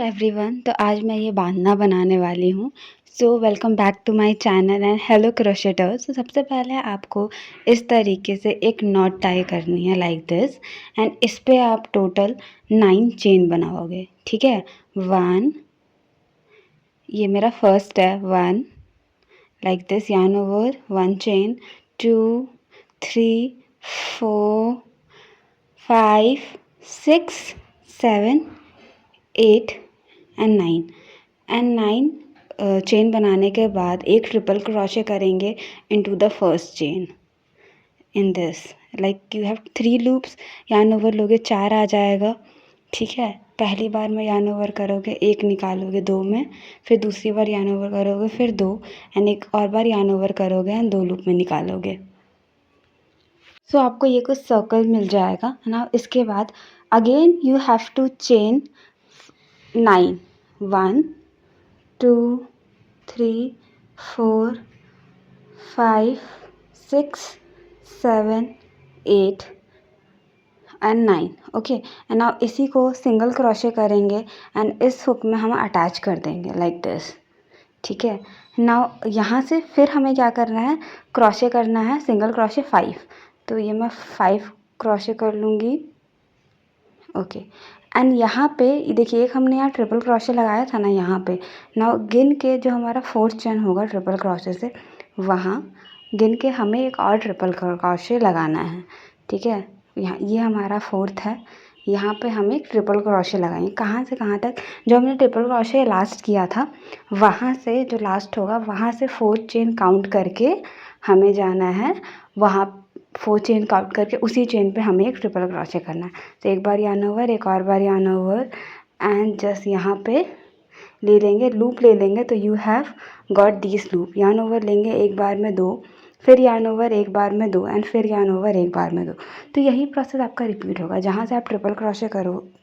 Everyone. तो आज मैं ये बांधना बनाने वाली हूँ। So welcome back to my channel and hello crocheters. तो सबसे पहले आपको इस तरीके से एक नॉट टाई करनी है लाइक दिस, एंड इस पे आप टोटल 9 चेन बनाओगे। ठीक है, 1, ये मेरा फर्स्ट है, 1 like this, yarn over 1 chain, 2, 3, 4, 5, 6, 7, 8 and 9 and 9 chain बनाने के बाद एक ट्रिपल क्रोशे करेंगे into the first chain in this, like you have 3 loops. Yarn over लोगे 4 आ जाएगा। ठीक है, पहली बार में यार्न ओवर करोगे 1 निकालोगे 2 में, फिर दूसरी बार यार्न ओवर करोगे फिर 2, एंड एक और बार यार्न ओवर करोगे एंड 2 लूप में निकालोगे। सो आपको ये कुछ सर्कल मिल जाएगा ना। इसके बाद again you have to chain 9, 1, 2, 3, 4, 5, 6, 7, 8 and 9। Okay, and now इसी को सिंगल क्रोशे करेंगे एंड इस हुक में हम अटैच कर देंगे लाइक दिस। ठीक है, नाउ यहाँ से फिर हमें क्या करना है, क्रोशे करना है सिंगल क्रोशे 5। तो ये मैं 5 क्रोशे कर लूँगी। ओके, एंड यहाँ पे देखिए एक हमने यहाँ ट्रिपल क्रोशे लगाया था ना यहाँ पे। नाउ गिन के जो हमारा 4th चेन होगा ट्रिपल क्रोशे से, वहाँ गिन के हमें एक और ट्रिपल क्रोशे लगाना है। ठीक है, यहाँ ये हमारा 4th है, यहाँ पे हम एक ट्रिपल क्रोशे लगाएंगे। कहाँ से कहाँ तक, जो हमने ट्रिपल क्रोशे लास्ट किया था वहाँ से जो लास्ट होगा वहाँ से 4th चेन काउंट करके हमें जाना है वहाँ। 4 चेन काउंट करके उसी चेन पे हमें एक ट्रिपल क्रोशे करना है। तो एक बार यार्न ओवर, एक और बार यार्न ओवर, एंड जस्ट यहाँ पे ले लेंगे, लूप ले लेंगे। तो you have got this loop. Yarn over लेंगे एक बार में 2, फिर यार्न ओवर एक बार में 2, एंड फिर यार्न ओवर एक बार में 2। तो यही प्रोसेस आपका रिपीट होगा। जहाँ से आप ट्रिपल क्रोशे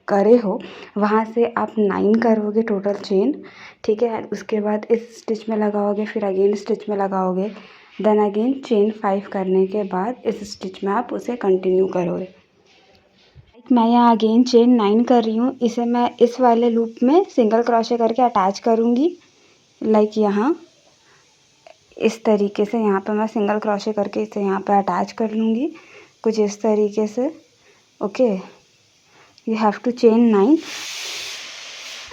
करे हो वहाँ से आप 9 करोगे टोटल चेन। ठीक है, उसके बाद इस स्टिच में लगाओगे, फिर अगेन स्टिच में लगाओगे, देन अगेन चेन 5 करने के बाद इस स्टिच में आप उसे कंटिन्यू करोगे। मैं यहाँ अगेन चेन 9 कर रही हूँ, इसे मैं इस वाले लूप में सिंगल क्रोशे करके अटैच करूँगी। लाइक यहाँ इस तरीके से यहाँ पे मैं सिंगल क्रोशे करके इसे यहाँ पे अटैच कर लूँगी, कुछ इस तरीके से। Okay, you have to chain 9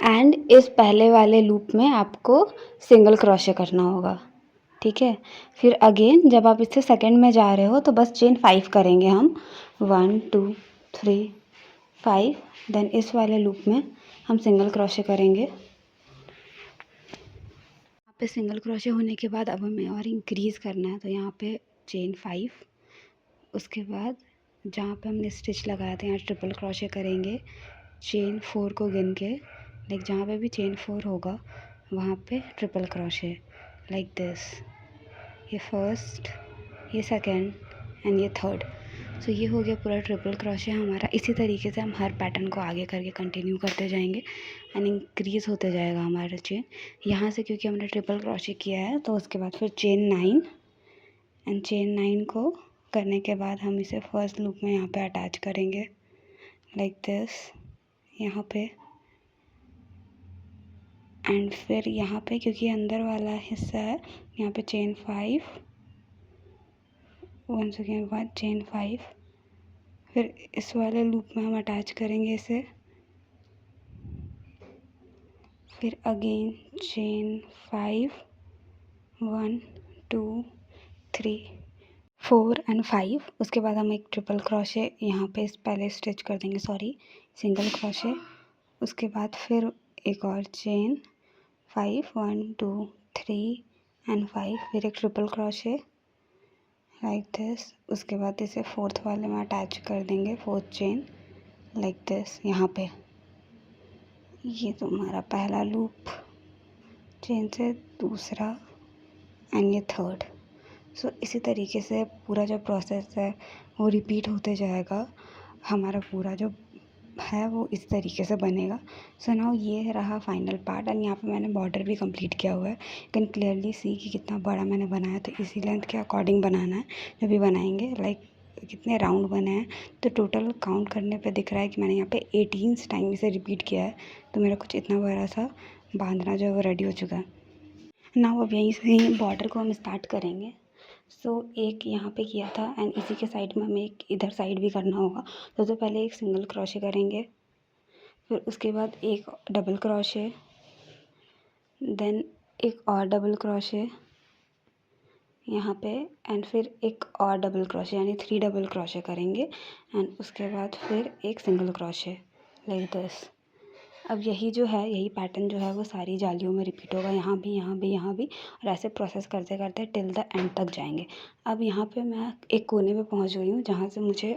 and इस पहले वाले लूप में आपको सिंगल क्रोशे करना होगा। ठीक है, फिर अगेन जब आप इससे सेकंड में जा रहे हो तो बस चेन 5 करेंगे हम, 1, 2, 3, 5। देन इस वाले लूप में हम सिंगल क्रोशे करेंगे। यहाँ पे सिंगल क्रोशे होने के बाद अब हमें और इंक्रीज़ करना है। तो यहाँ पे चेन 5, उसके बाद जहाँ पे हमने स्टिच लगाया था यहाँ ट्रिपल क्रोशे करेंगे, चेन 4 को गिन के, लाइक जहाँ पे भी चेन 4 होगा वहाँ पे ट्रिपल क्रोशे लाइक दिस। ये फर्स्ट, ये सेकंड एंड ये थर्ड। सो ये हो गया पूरा ट्रिपल क्रोशे हमारा। इसी तरीके से हम हर पैटर्न को आगे करके कंटिन्यू करते जाएंगे एंड इंक्रीज़ होते जाएगा हमारा चेन। यहाँ से क्योंकि हमने ट्रिपल क्रोशे किया है तो उसके बाद फिर चेन 9, एंड चेन 9 को करने के बाद हम इसे फर्स्ट लूप में यहाँ पे अटैच करेंगे लाइक दिस यहाँ पे। एंड फिर यहाँ पे क्योंकि अंदर वाला हिस्सा है यहाँ पे चेन 5, वंस अगेन 1 चेन 5, फिर इस वाले लूप में हम अटैच करेंगे इसे, फिर अगेन चेन 5, 1, 2, 3, 4 एंड 5। उसके बाद हम एक ट्रिपल क्रोशे यहाँ पे पहले स्टिच कर देंगे, सॉरी सिंगल क्रोशे। उसके बाद फिर एक और चेन 5, 1, 2, 3 एंड 5, फिर एक ट्रिपल क्रोशे लाइक दिस। उसके बाद इसे 4th वाले में अटैच कर देंगे, 4th चेन लाइक दिस यहाँ पे। ये तुम्हारा पहला लूप, चेन से दूसरा एंड ये थर्ड। सो इसी तरीके से पूरा जो प्रोसेस है वो रिपीट होते जाएगा। हमारा पूरा जो है वो इस तरीके से बनेगा। सो नाउ ये रहा फाइनल पार्ट, एंड यहाँ पे मैंने बॉर्डर भी कंप्लीट किया हुआ है। यू कैन क्लियरली सी कि कितना बड़ा मैंने बनाया। तो इसी लेंथ के अकॉर्डिंग बनाना है जब भी बनाएंगे, लाइक कितने राउंड बने हैं। तो टोटल काउंट करने पे दिख रहा है कि मैंने यहाँ पे 18 टाइम इसे रिपीट किया है। तो मेरा कुछ इतना बड़ा सा बांधना जो है वो रेडी हो चुका है। नाउ अब यहीं से ही बॉर्डर को हम स्टार्ट करेंगे। एक यहाँ पे किया था एंड इसी के साइड में हमें एक इधर साइड भी करना होगा। तो पहले एक सिंगल क्रोशे करेंगे, फिर उसके बाद एक डबल क्रोशे, देन एक और डबल क्रोशे यहाँ पे, एंड फिर एक और डबल क्रोशे, यानी 3 डबल क्रोशे करेंगे एंड उसके बाद फिर एक सिंगल क्रोशे लाइक दिस। अब यही पैटर्न जो है वो सारी जालियों में रिपीट होगा, यहाँ भी, यहाँ भी, यहाँ भी, और ऐसे प्रोसेस करते करते टिल द एंड तक जाएंगे। अब यहाँ पे मैं एक कोने पे पहुँच गई हूँ जहाँ से मुझे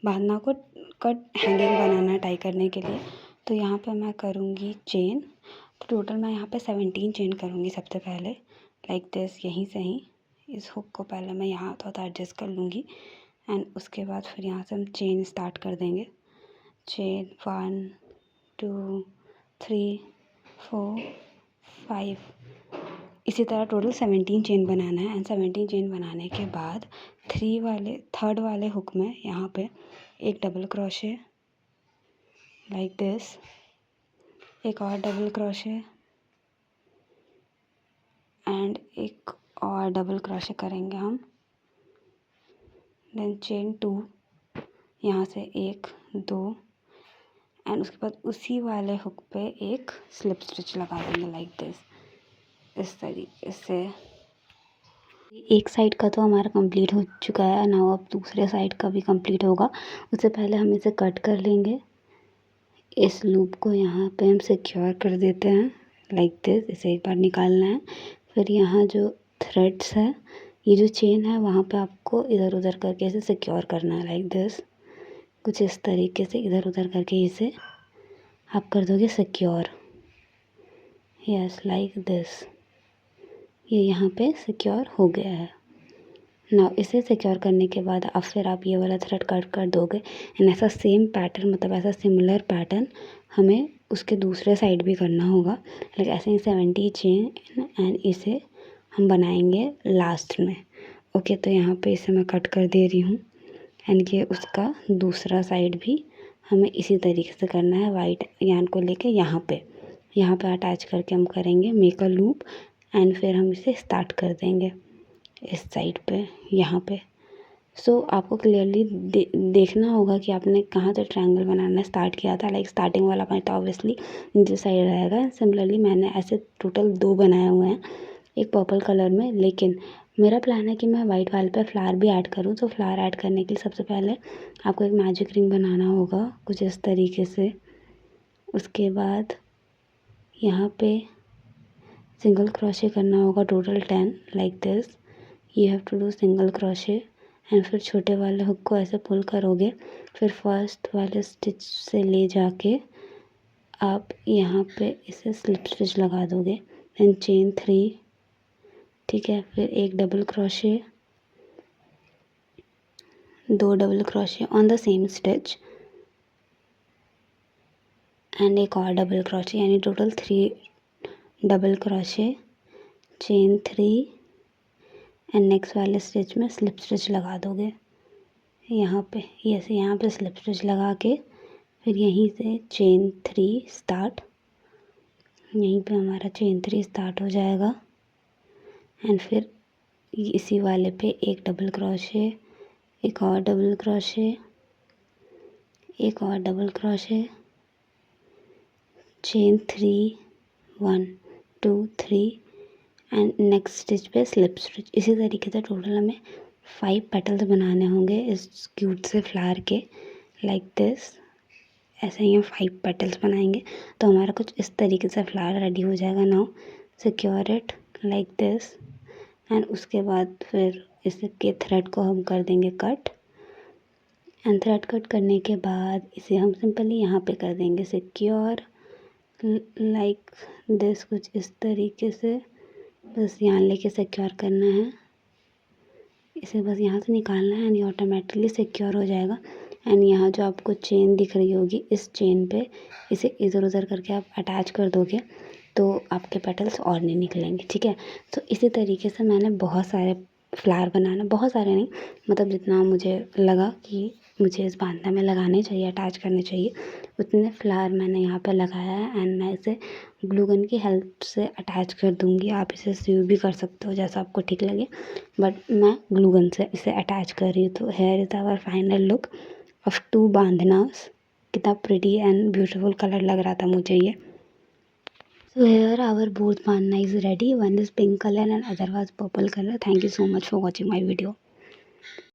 बांधना को कट हैंगिंग बनाना है टाई करने के लिए। तो यहाँ पे मैं करूँगी चेन। तो टोटल मैं यहाँ पे 17 चेन करूँगी सबसे पहले लाइक दिस। यहीं से ही इस हुक को पहले मैं यहाँ थोड़ा एडजस्ट कर लूँगी एंड उसके बाद फिर यहाँ से हम चेन स्टार्ट कर देंगे। चेन 1 2 3 4 5, इसी तरह टोटल 17 चेन बनाना है एंड 17 चेन बनाने के बाद थर्ड वाले हुक में यहाँ पे एक डबल क्रोशे लाइक दिस, एक और डबल क्रोशे एंड एक और डबल क्रोशे करेंगे हम। देन चेन 2, यहाँ से 1 2 एंड उसके बाद उसी वाले हुक पे एक स्लिप स्टिच लगा देंगे लाइक दिस। इस तरीके से एक साइड का तो हमारा कंप्लीट हो चुका है ना, अब दूसरे साइड का भी कंप्लीट होगा। उससे पहले हम इसे कट कर लेंगे। इस लूप को यहाँ पे हम सिक्योर कर देते हैं लाइक दिस। इसे एक बार निकालना है। फिर यहाँ जो थ्रेड्स है, ये जो चेन है, वहाँ पे आपको इधर उधर करके इसे सिक्योर करना है लाइक दिस। कुछ इस तरीके से इधर उधर करके इसे आप कर दोगे सिक्योर। Yes like this. ये यहाँ पे सिक्योर हो गया है। ना इसे सिक्योर करने के बाद अब फिर आप ये वाला थ्रेड कट कर दोगे एंड ऐसा सेम पैटर्न, मतलब ऐसा सिमिलर पैटर्न हमें उसके दूसरे साइड भी करना होगा। लाइक ऐसे ही 70 चेन एंड इसे हम बनाएंगे लास्ट में। ओके, तो यहाँ पे इसे मैं कट कर दे रही हूँ एंड ये उसका दूसरा साइड भी हमें इसी तरीके से करना है। वाइट यार्न को लेके यहाँ पे अटैच करके हम करेंगे मेक अ लूप एंड फिर हम इसे स्टार्ट कर देंगे इस साइड पे, यहाँ पे। आपको क्लियरली देखना होगा कि आपने कहाँ से ट्रायंगल बनाना स्टार्ट किया था। लाइक स्टार्टिंग वाला पॉइंट तो ऑब्वियसली नीचे साइड रहेगा। सिमिलरली मैंने ऐसे टोटल 2 बनाए हुए हैं, एक पर्पल कलर में, लेकिन मेरा प्लान है कि मैं वाइट वाले पे फ्लावर भी ऐड करूँ। तो फ्लावर ऐड करने के लिए सबसे पहले आपको एक मैजिक रिंग बनाना होगा कुछ इस तरीके से। उसके बाद यहाँ पे सिंगल क्रोशे करना होगा total 10 like this. You have to do single crochet and फिर छोटे वाले हुक को ऐसे पुल करोगे। फिर फर्स्ट वाले स्टिच से ले जाके आप यहाँ पे इसे स्लिप स्टिच लगा दोगे। देन चेन 3, ठीक है, फिर एक double crochet, 2 double crochet on the same stitch and एक और डबल क्रोशे, यानी total 3 double crochet, chain 3 and next वाले स्टिच में स्लिप स्टिच लगा दोगे यहाँ पे। यहाँ पे स्लिप स्टिच लगा के फिर यहीं से चेन 3 स्टार्ट, यहीं पे हमारा चेन 3 स्टार्ट हो जाएगा एंड फिर इसी वाले पे एक डबल क्रोशे, एक और डबल क्रोशे, एक और double crochet, chain 3 1 2 3 and next stitch pay slip stitch. इसी तरीके से टोटल हमें 5 पेटल्स बनाने होंगे इस क्यूट से फ्लावर के लाइक दिस। ऐसे ही हम 5 पेटल्स बनाएंगे तो हमारा कुछ इस तरीके से फ्लावर रेडी हो जाएगा। Now secure it like this and उसके बाद फिर इसके थ्रेड को हम कर देंगे कट एंड थ्रेड कट करने के बाद इसे हम सिंपली यहाँ पे कर देंगे सिक्योर लाइक दिस। कुछ इस तरीके से बस यहाँ लेके सिक्योर करना है, इसे बस यहाँ से निकालना है एंड ये ऑटोमेटिकली सिक्योर हो जाएगा। एंड यहाँ जो आपको चेन दिख रही होगी, इस चेन पे इसे इधर उधर करके आप अटैच कर दोगे तो आपके पेटल्स और नहीं निकलेंगे, ठीक है। तो इसी तरीके से मैंने बहुत सारे फ्लावर बनाना, बहुत सारे नहीं, मतलब जितना मुझे लगा कि मुझे इस बांधना में लगाने चाहिए, अटैच करने चाहिए, उतने फ्लावर मैंने यहाँ पे लगाया है। एंड मैं इसे ग्लू गन की हेल्प से अटैच कर दूँगी। आप इसे सीव भी कर सकते हो जैसा आपको ठीक लगे, बट मैं ग्लू गन से इसे अटैच कर रही हूँ। तो here is our final look of 2 बांधनास। कितना प्रिटी एंड ब्यूटीफुल कलर लग रहा था मुझे ये। So here our both bandhana is ready. One is pink color and other was purple color. Thank you so much for watching my video.